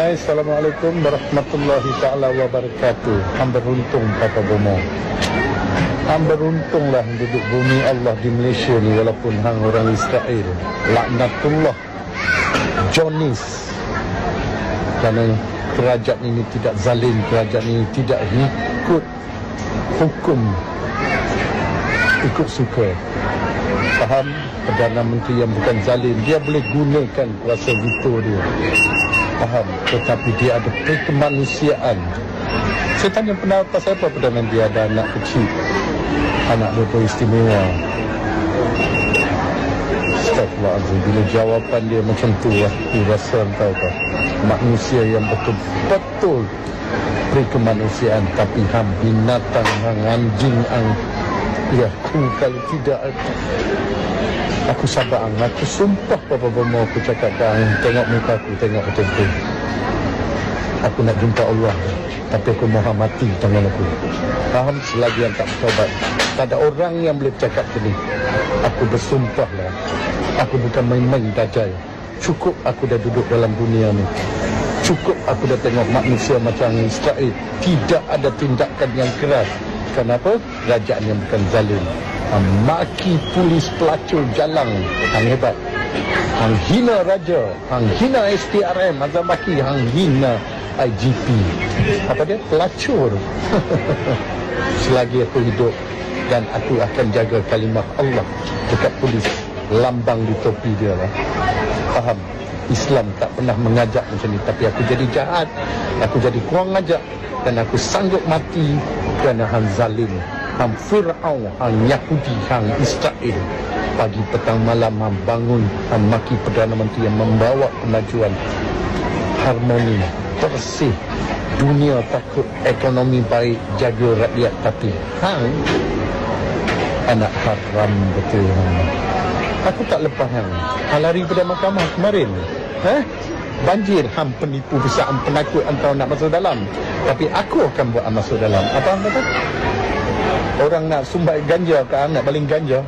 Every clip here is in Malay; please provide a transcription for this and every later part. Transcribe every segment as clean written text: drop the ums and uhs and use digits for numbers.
Hai, Assalamualaikum warahmatullahi ta'ala wabarakatuh. Hang beruntung Papa Bomo. Hang beruntunglah duduk bumi Allah di Malaysia ni, walaupun hang orang Israel. Laknatullah Jonis. Kerana kerajaan ini tidak zalim, kerajaan ini tidak ikut hukum, ikut suka. Faham? Perdana Menteri yang bukan zalim, dia boleh gunakan kuasa veto dia. Faham? Tetapi dia ada kemanusiaan. Saya tanya pendapat saya apa Perdana Menteri ada anak kecil, anak dia beristimewa. Astagfirullahaladzim, bila jawapan dia macam tu, aku rasa tahu tak, manusia yang betul-betul beri kemanusiaan, tapi hang binatang, hang anjing, hang ya, aku kalau tidak aku sabar. Aku sumpah Papa Bomo, aku cakap dah, tengok muka aku, tengok betul-betul aku nak jumpa Allah, tapi aku mahu mati tangan aku. Faham? Selagi yang tak bertobat, tak ada orang yang boleh bercakap gini. Aku bersumpah lah, aku bukan main-main dajal. Cukup aku dah duduk dalam dunia ni, cukup aku dah tengok manusia macam Israel tidak ada tindakan yang keras. Kenapa? Kerajaan yang bukan zalim. Maki polis pelacur jalan, hang hebat. Hang hina raja, hang hina SPRM, Azam Baki, hang hina IGP. Apa dia? Pelacur. Selagi aku hidup, dan aku akan jaga kalimah Allah dekat polis, lambang di topi dia lah. Faham? Islam tak pernah mengajak macam ni, tapi aku jadi jahat, aku jadi kurang ajak, dan aku sanggup mati kerana hang zalim, hang Fir'aun, hang Yahudi, hang Israel. Pagi petang malam hang bangun, hang maki Perdana Menteri yang membawa kemajuan, harmoni, bersih, dunia takut, ekonomi baik, jaga rakyat. Tapi hang anak haram betul. Aku tak lepas hang. Hang lari pada mahkamah kemarin. Banjir, hang penipu besar, hang penakut, hang tahu nak masuk dalam. Tapi aku akan buat hang masuk dalam. Apa hang kata? Orang nak sumbat ganja ke hang, nak baling ganja,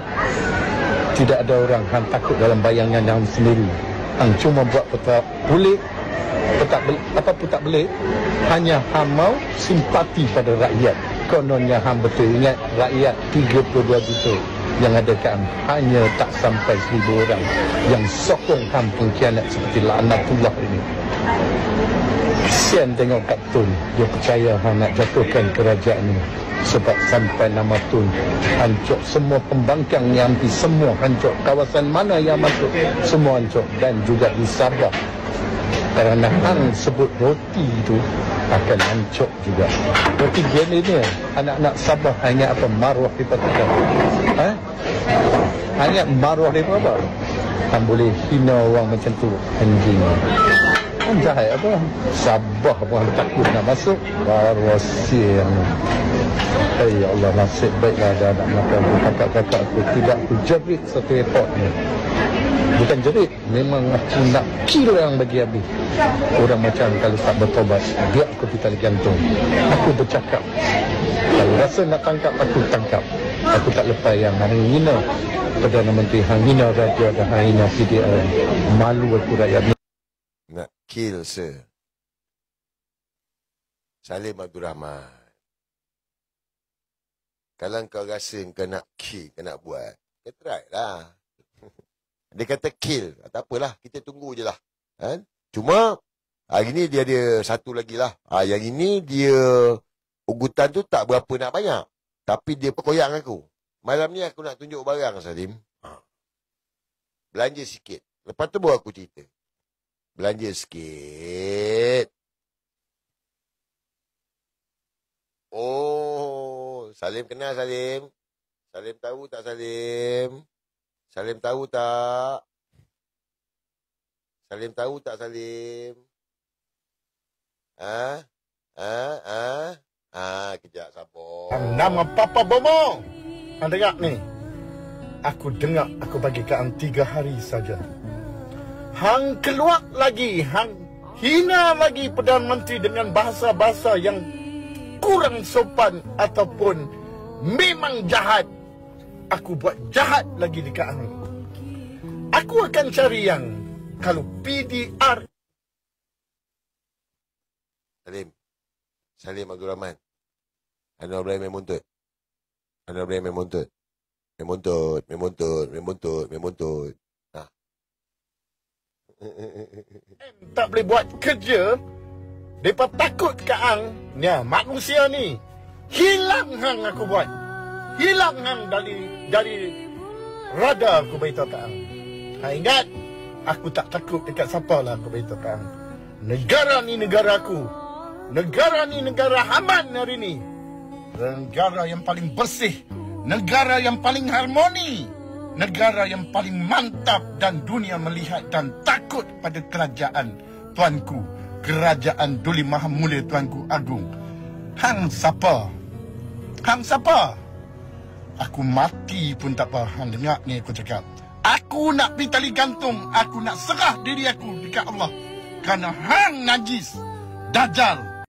tidak ada orang hang takut dalam bayangan hang sendiri. Hang cuma buat petak bulik, apa pun tak boleh. Hanya hang mau simpati pada rakyat. Kononnya hang betul ingat rakyat 32 juta yang ada kat hang, hanya tak sampai 1000 orang yang sokong hang pengkhianat seperti laknatullah ini. Kesian tengok Kak Tun, dia percaya hang nak jatuhkan kerajaan ini. Sebab sampai nama Tun hancur, semua pembangkang yang hampir semua hancur, kawasan mana yang masuk semua hancur, dan juga di Sabah. Kerana hang sebut roti itu akan hancur juga. Roti gini ni, anak-anak Sabah ingat apa? Maruah daripada apa? Ingat maruah daripada apa? Hang boleh hina orang macam tu, anjing. Hang jahat apa? Sabah pun takut nak masuk. Maruah siang. Ya Allah, nasib baiklah ada anak makan. Kakak-kakak aku tidak aku jerit satu airport ni. Bukan jerit, memang aku nak kill yang bagi habis. Orang macam kalau tak bertobat, biar aku di tali gantung. Aku bercakap, kalau rasa nak tangkap, aku tangkap. Aku tak lepas yang hang hina Perdana Menteri, hang hina raja, dan hang hina PDRM. Malu aku rakyat ni. Nak kill sir Salim Abdul Rahman. Kalau kau rasa kau nak kill, kau nak buat, kau try lah. Dia kata kill, tak apalah, kita tunggu je lah. Cuma hari ni dia ada satu lagi lah. Yang ini dia ugutan tu tak berapa nak banyak, tapi dia koyak aku. Malam ni aku nak tunjuk barang Salim. Belanja sikit, lepas tu baru aku cerita. Belanja sikit. Oh, Salim kenal Salim? Salim tahu tak Salim? Salim tahu tak? Salim tahu tak Salim? Kejap sabar. Nama Papa Bomo. Hang dengar ni. Aku dengar aku bagi ke hang 3 hari saja. Hang keluar lagi, hang hina lagi Perdana Menteri dengan bahasa-bahasa yang kurang sopan ataupun memang jahat. Aku buat jahat lagi dekat hang. Aku akan cari yang kalau PDR Salim Abdul Rahman. Anwar Ibrahim main buntut. Anwar Ibrahim main buntut. Main buntut. Ha. Tak boleh buat kerja, mereka takut ke hang. Ya, manusia ni hilang hang aku buat. Hilang hang dari radar aku beritahu ke hang. Ingat, aku tak takut dekat siapa lah aku beritahu ke hang. Negara ni negara aku. Negara ni negara Haman hari ni. Negara yang paling bersih. Negara yang paling harmoni. Negara yang paling mantap dan dunia melihat dan takut pada kerajaan Tuanku. Kerajaan Duli Maha Mulia Tuanku Agung. Hang siapa? Hang siapa? Aku mati pun tak apa. Hang dengar ni aku cakap. Aku nak pergi tali gantung. Aku nak serah diri aku dekat Allah. Kerana hang najis. Dajjal.